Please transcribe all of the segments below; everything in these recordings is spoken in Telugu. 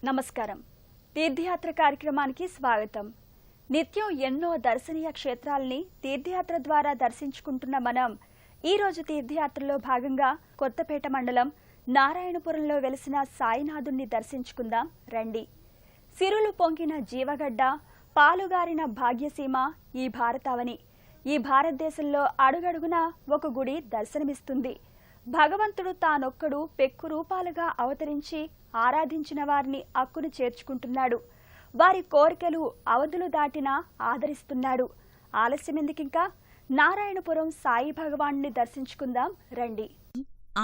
నమస్కారం. తీర్థయాత్ర కార్యక్రమానికి స్వాగతం. నిత్యం ఎన్నో దర్శనీయ క్షేత్రాల్ని తీర్థయాత్ర ద్వారా దర్శించుకుంటున్న మనం ఈ రోజు తీర్థయాత్రలో భాగంగా కొత్తపేట మండలం నారాయణపురంలో వెలిసిన సాయినాథుణ్ణి దర్శించుకుందాం రండి. సిరులు పొంగిన జీవగడ్డ, పాలుగారిన భాగ్యసీమ ఈ భారతావని. ఈ భారతదేశంలో అడుగడుగునా ఒక గుడి దర్శనమిస్తుంది. భగవంతుడు తానొక్కడు పెక్కు రూపాలుగా అవతరించి ఆరాధించిన వారిని అక్కును చేర్చుకుంటున్నాడు. వారి కోరికలు అవధులు దాటినా ఆదరిస్తున్నాడు. ఆలస్యమెందుకింకా, నారాయణపురం సాయి భగవాన్ని దర్శించుకుందాం రండి.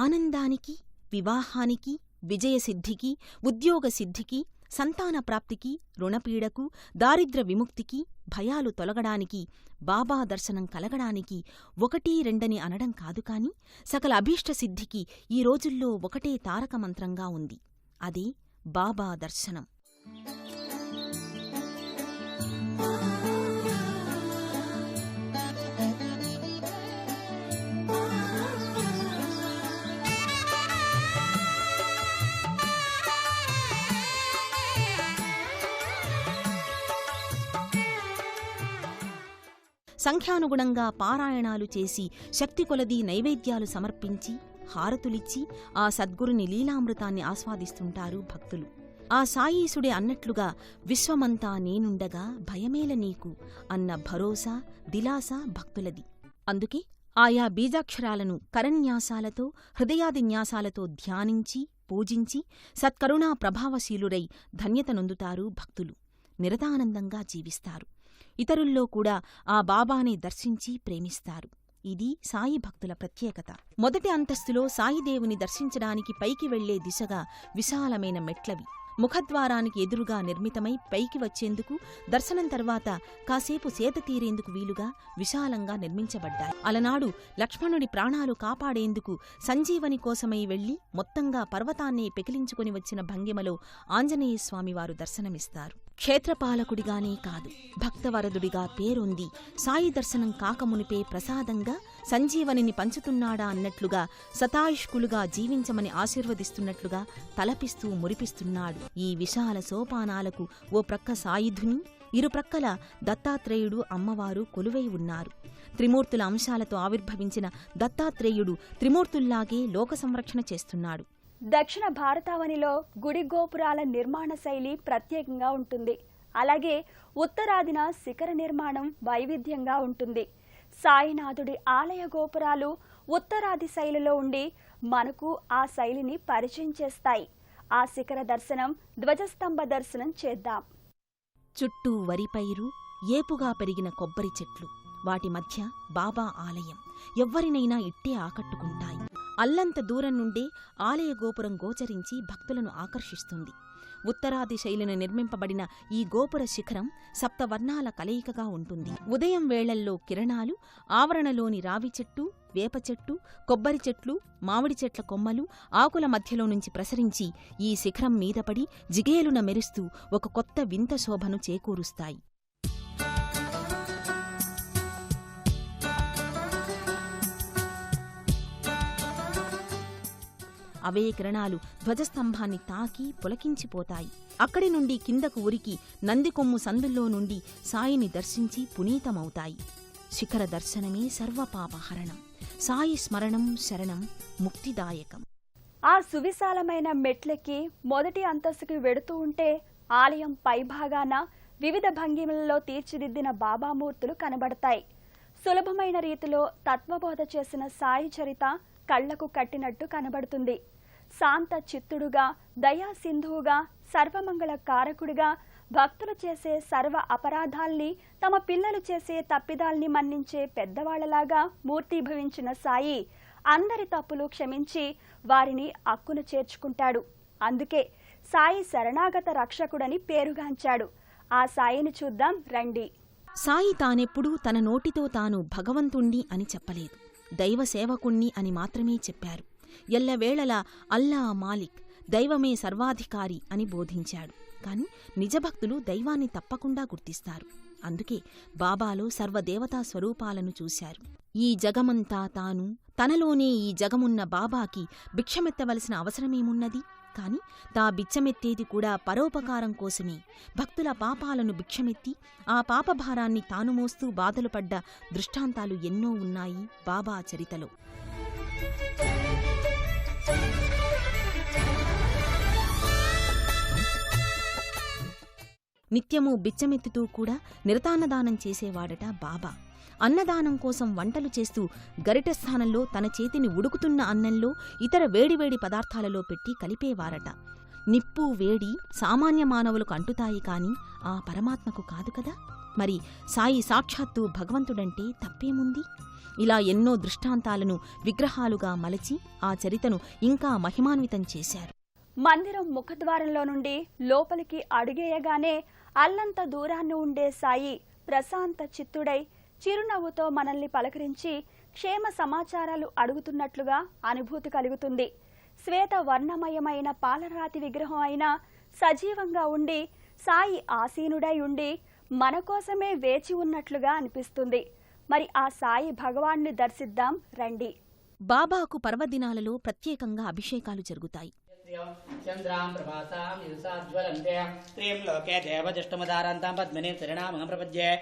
ఆనందానికి, వివాహానికి, విజయసిద్ధికి, ఉద్యోగ సిద్ధికి, సంతాన ప్రాప్తికి, రుణపీడకు, దారిద్ర్య విముక్తికి, భయాలు తొలగడానికి, బాబా దర్శనం కలగడానికి ఒకటీ రెండని అనడం కాదు కాని సకల అభీష్టసిద్ధికి ఈ రోజుల్లో ఒకటే తారక మంత్రంగా ఉంది. అదే బాబా దర్శనం. సంఖ్యానుగుణంగా పారాయణాలు చేసి శక్తి కొలదీ నైవేద్యాలు సమర్పించి హారతులిచ్చి ఆ సద్గురుని లీలామృతాన్ని ఆస్వాదిస్తుంటారు భక్తులు. ఆ సాయీసుడే అన్నట్లుగా విశ్వమంతా నేనుండగా భయమేల నీకు అన్న భరోసా, దిలాసా భక్తులది. అందుకే ఆయా బీజాక్షరాలను కరన్యాసాలతో, హృదయాదిన్యాసాలతో ధ్యానించి పూజించి సత్కరుణా ప్రభావశీలురై ధన్యతనొందుతారు భక్తులు. నిరతానందంగా జీవిస్తారు. ఇతరుల్లో కూడా ఆ బాబాని దర్శించి ప్రేమిస్తారు. ఇది సాయి భక్తుల ప్రత్యేకత. మొదటి అంతస్తులో సాయిదేవుని దర్శించడానికి పైకి వెళ్లే దిశగా విశాలమైన మెట్లవి. ముఖద్వారానికి ఎదురుగా నిర్మితమై పైకి వచ్చేందుకు, దర్శనం తర్వాత కాసేపు సేద తీరేందుకు వీలుగా విశాలంగా నిర్మించబడ్డాయి. అలనాడు లక్ష్మణుడి ప్రాణాలు కాపాడేందుకు సంజీవని కోసమై వెళ్లి మొత్తంగా పర్వతాన్నే పెకిలించుకుని వచ్చిన భంగిమలో ఆంజనేయస్వామివారు దర్శనమిస్తారు. క్షేత్రపాలకుడిగానే కాదు, భక్తవరదుడిగా పేరొంది సాయి దర్శనం కాకమునిపే ప్రసాదంగా సంజీవనిని పంచుతున్నాడా అన్నట్లుగా శతాయుష్కులుగా జీవించమని ఆశీర్వదిస్తున్నట్లుగా తలపిస్తూ మురిపిస్తున్నాడు. ఈ విశాల సోపానాలకు ఓ ప్రక్క సాయిధుని, ఇరుప్రక్కల దత్తాత్రేయుడు అమ్మవారు కొలువై ఉన్నారు. త్రిమూర్తుల అంశాలతో ఆవిర్భవించిన దత్తాత్రేయుడు త్రిమూర్తుల్లాగే లోక సంరక్షణ చేస్తున్నాడు. దక్షిణ భారతావనిలో గుడి గోపురాల నిర్మాణ శైలి ప్రత్యేకంగా ఉంటుంది. అలాగే ఉత్తరాదిన శిఖర నిర్మాణం వైవిధ్యంగా ఉంటుంది. సాయినాథుడి ఆలయ గోపురాలు ఉత్తరాది శైలిలో ఉండి మనకు ఆ శైలిని పరిచయం చేస్తాయి. ఆ శిఖర దర్శనం, ధ్వజస్తంభ దర్శనం చేద్దాం. చుట్టూ వరిపైరు, ఏపుగా పెరిగిన కొబ్బరి చెట్లు, వాటి మధ్య బాబా ఆలయం ఎవ్వరినైనా ఇట్టే ఆకట్టుకుంటాయి. అల్లంత దూరం నుండే ఆలయ గోపురం గోచరించి భక్తులను ఆకర్షిస్తుంది. ఉత్తరాది శైలిని నిర్మింపబడిన ఈ గోపుర శిఖరం సప్తవర్ణాల కలయికగా ఉంటుంది. ఉదయం వేళల్లో కిరణాలు ఆవరణలోని రావి చెట్టు, వేప చెట్టు, కొబ్బరి చెట్లు, మామిడి చెట్ల కొమ్మలు, ఆకుల మధ్యలో నుంచి ప్రసరించి ఈ శిఖరం మీదపడి జిగేలున మెరుస్తూ ఒక కొత్త వింత శోభను చేకూరుస్తాయి. అవే కిరణాలు ధ్వజస్తంభాన్ని తాకి పులకించిపోతాయి. అక్కడి నుండి కిందకు ఉరికి నందికొమ్ము సందుల్లో నుండి సాయిని దర్శించి పునీతమవుతాయి. శిఖర దర్శనమే సర్వపాపహరణం. సాయి స్మరణం శరణం ముక్తిదాయకం. ఆ సువిశాలమైన మెట్లెక్కి మొదటి అంతస్తుకి వెడుతూ ఉంటే ఆలయం పైభాగాన వివిధ భంగిమలలో తీర్చిదిద్దిన బాబామూర్తులు కనబడతాయి. సులభమైన రీతిలో తత్వబోధ చేసిన సాయి చరిత కళ్లకు కట్టినట్టు కనబడుతుంది. శాంత చిత్తుడుగా, దయాసింధువుగా, సర్వమంగళ కారకుడిగా, భక్తులు చేసే సర్వ అపరాధాల్ని, తమ పిల్లలు చేసే తప్పిదాల్ని మన్నించే పెద్దవాళ్లలాగా మూర్తీభవించిన సాయి అందరి తప్పులు క్షమించి వారిని అక్కును చేర్చుకుంటాడు. అందుకే సాయి శరణాగత రక్షకుడని పేరుగాంచాడు. ఆ సాయిని చూద్దాం రండి. సాయి తానెప్పుడూ తన నోటితో తాను భగవంతుణ్ణి అని చెప్పలేదు, దైవసేవకుణ్ణి అని మాత్రమే చెప్పారు. ఎల్లవేళలా అల్లా మాలిక్, దైవమే సర్వాధికారి అని బోధించాడు. కాని నిజభక్తులు దైవాన్ని తప్పకుండా గుర్తిస్తారు. అందుకే బాబాలో సర్వదేవతా స్వరూపాలను చూశారు. ఈ జగమంతా తాను, తనలోనే ఈ జగమున్న బాబాకి భిక్షమెత్తవలసిన అవసరమేమున్నది? కాని తా బిచ్చమెత్తేది కూడా పరోపకారం కోసమే. భక్తుల పాపాలను భిక్షమెత్తి ఆ పాపభారాన్ని తాను మోస్తూ బాధలు పడ్డ దృష్టాంతాలు ఎన్నో ఉన్నాయి బాబా చరితలో. నిత్యమూ బిచ్చమెత్తుతూ కూడా నిరతాన్నదానం చేసేవాడట బాబా. అన్నదానం కోసం వంటలు చేస్తూ గరిట స్థానంలో తన చేతిని ఉడుకుతున్న అన్నంలో ఇతర వేడివేడి పదార్థాలలో పెట్టి కలిపేవారట. నిప్పు వేడి సామాన్య మానవులకు అంటుతాయి కాని ఆ పరమాత్మకు కాదు కదా. మరి సాయి సాక్షాత్తు భగవంతుడంటే తప్పేముంది? ఇలా ఎన్నో దృష్టాంతాలను విగ్రహాలుగా మలచి ఆ చరితను ఇంకా మహిమాన్వితం చేశారు. మందిరం ముఖద్వారంలో నుండి లోపలికి అడుగేయగానే అల్లంత దూరాన్ని ఉండే సాయి ప్రశాంత చిత్తుడై చిరునవ్వుతో మనల్ని పలకరించి క్షేమ సమాచారాలు అడుగుతున్నట్లుగా అనుభూతి కలుగుతుంది. శ్వేత వర్ణమయమైన పాలరాతి విగ్రహం అయినా సజీవంగా ఉండి సాయి ఆసీనుడై ఉండి మన కోసమే వేచి ఉన్నట్లుగా అనిపిస్తుంది. మరి ఆ సాయి భగవాన్ని దర్శిద్దాం రండి. బాబాకు పర్వదినాలలో ప్రత్యేకంగా అభిషేకాలు జరుగుతాయి. చంద్రాం ప్రభాసాం యుసాజ్వలంతే శ్రీం లోకే దేవజష్టమదారాంతాం పద్మినీం శరణామహం ప్రపద్యే.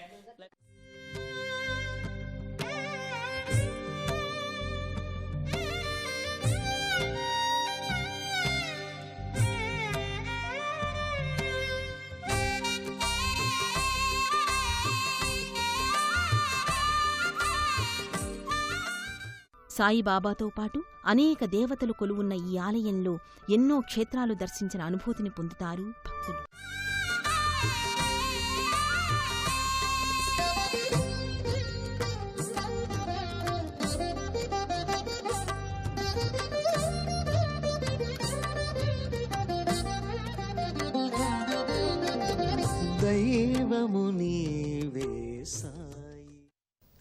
సాయిబాబాతో పాటు అనేక దేవతలు కొలువున్న ఈ ఆలయంలో ఎన్నో క్షేత్రాలు దర్శించిన అనుభూతిని పొందుతారు భక్తులు.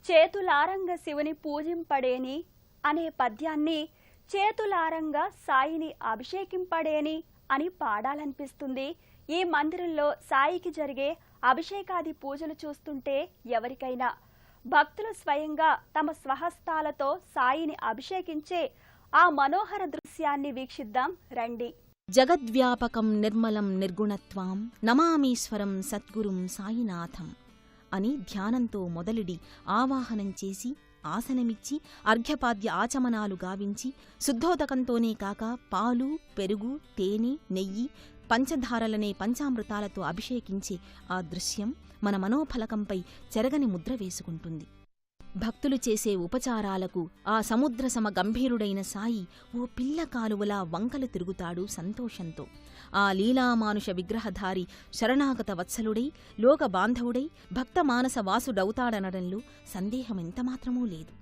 చేతులారంగ శివుని పూజింపడేని అనే పద్యాన్ని చేతులారంగా సాయిని అభిషేకింపడేని అని పాడాలనిపిస్తుంది. ఈ మందిరంలో సాయికి జరిగే అభిషేకాది పూజలు చూస్తుంటే ఎవరికైనా భక్తులు స్వయంగా తమ స్వహస్తాలతో సాయిని అభిషేకించే ఆ మనోహర దృశ్యాన్ని వీక్షిద్దాం రండి. జగద్వ్యాపకం నిర్మలం నిర్గుణత్వాం నమామీశ్వరం సద్గురుం సాయినాథం అని ధ్యానంతో మొదలుడి ఆవాహనం చేసి ఆసనమిచ్చి అర్ఘ్యపాద్య ఆచమనాలు గావించి శుద్ధోదకంతోనే కాక పాలు పెరుగు తేనె నెయ్యి పంచధారలనే పంచామృతాలతో అభిషేకించే ఆ దృశ్యం మన మనోఫలకంపై చెరగని ముద్ర వేసుకుంటుంది. భక్తులు చేసే ఉపచారాలకు ఆ సముద్రసమ గంభీరుడైన సాయి ఓ పిల్ల కాలువలా వంకలు తిరుగుతాడు సంతోషంతో. ఆ లీలామానుష విగ్రహధారి శరణాగత వత్సలుడై లోక బాంధవుడై భక్తమానస వాసుడవుతాడనడంలో సందేహమెంతమాత్రమూ లేదు.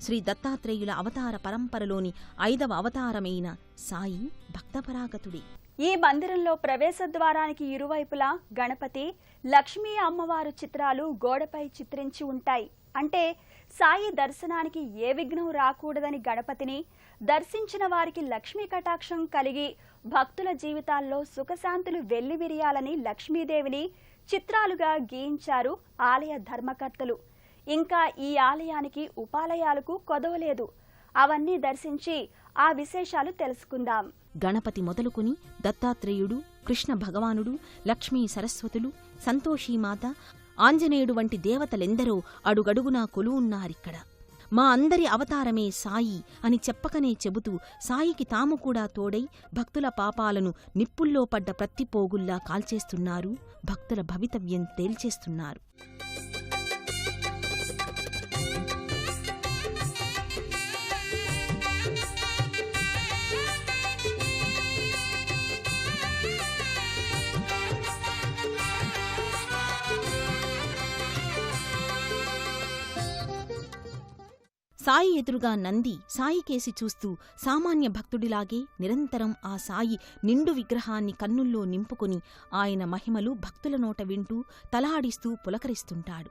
శ్రీ దత్తాత్రేయుల అవతార పరంపరలోని 5వ అవతారమైన సాయి భక్తపరాగతుడే. ఈ మందిరంలో ప్రవేశద్వారానికి ఇరువైపులా గణపతి, లక్ష్మీ అమ్మవారు చిత్రాలు గోడపై చిత్రించి ఉంటాయి. అంటే సాయి దర్శనానికి ఏ విఘ్నం రాకూడదని గణపతిని, దర్శించిన వారికి లక్ష్మీ కటాక్షం కలిగి భక్తుల జీవితాల్లో సుఖశాంతులు వెల్లివిరియాలని లక్ష్మీదేవిని చిత్రాలుగా గీయించారు ఆలయ ధర్మకర్తలు. ఇంకా ఈ ఆలయానికి ఉపాలయాలకు కొదవలేదు. అవన్నీ దర్శించి ఆ విశేషాలు తెలుసుకుందాం. గణపతి మొదలుకొని దత్తాత్రేయుడు, కృష్ణ భగవానుడు, లక్ష్మీ సరస్వతులు, సంతోషీమాత, ఆంజనేయుడు వంటి దేవతలెందరో అడుగడుగునా కొలువున్నారిక్కడ. మా అందరి అవతారమే సాయి అని చెప్పకనే చెబుతూ సాయికి తాము కూడా తోడై భక్తుల పాపాలను నిప్పుల్లో పడ్డ ప్రత్తిపోగుల్లా కాల్చేస్తున్నారు, భక్తుల భవితవ్యం తేల్చేస్తున్నారు. సాయి ఎదురుగా నంది సాయికేసి చూస్తూ సామాన్య భక్తుడిలాగే నిరంతరం ఆ సాయి నిండు విగ్రహాన్ని కన్నుల్లో నింపుకొని ఆయన మహిమలు భక్తుల నోట వింటూ తలాడిస్తూ పులకరిస్తుంటాడు.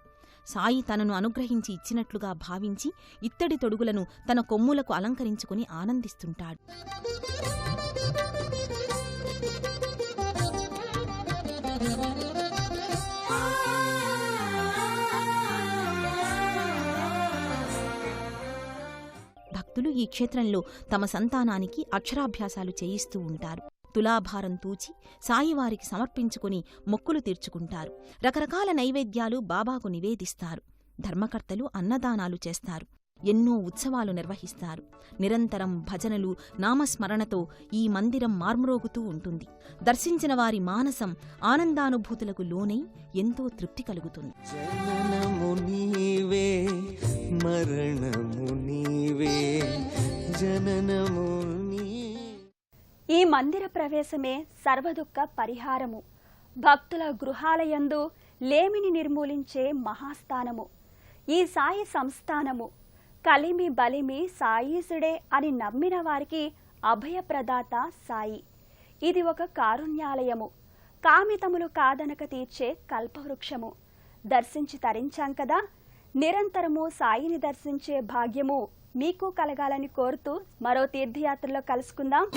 సాయి తనను అనుగ్రహించి ఇచ్చినట్లుగా భావించి ఇత్తడి తొడుగులను తన కొమ్ములకు అలంకరించుకుని ఆనందిస్తుంటాడు. భక్తులు ఈ క్షేత్రంలో తమ సంతానానికి అక్షరాభ్యాసాలు చేయిస్తూ ఉంటారు. తులాభారం తూచి సాయివారికి సమర్పించుకుని మొక్కులు తీర్చుకుంటారు. రకరకాల నైవేద్యాలు బాబాకు నివేదిస్తారు. ధర్మకర్తలు అన్నదానాలు చేస్తారు. ఎన్నో ఉత్సవాలు నిర్వహిస్తారు. నిరంతరం భజనలు, నామస్మరణతో ఈ మందిరం మార్మ్రోగుతూ ఉంటుంది. దర్శించిన వారి మానసం ఆనందానుభూతులకు లోనై ఎంతో తృప్తి కలుగుతుంది. జననము నీవే, మరణము నీవే, జననము నీవే. ఈ మందిర ప్రవేశమే సర్వదుఃఖ పరిహారము. భక్తుల గృహాలయందు లేమిని నిర్మూలించే మహాస్థానము. ఈ సాయి సంస్థానము కలిమి బలిమి సాయీసుడే అని నమ్మిన వారికి అభయప్రదాత సాయి. ఇది ఒక కారుణ్యాలయము. కామితములు కాదనక తీర్చే కల్పవృక్షము. దర్శించి తరించాం కదా, నిరంతరము సాయిని దర్శించే భాగ్యము మీకు కలగాలని కోరుతూ మరో తీర్థయాత్రలో కలుసుకుందాం.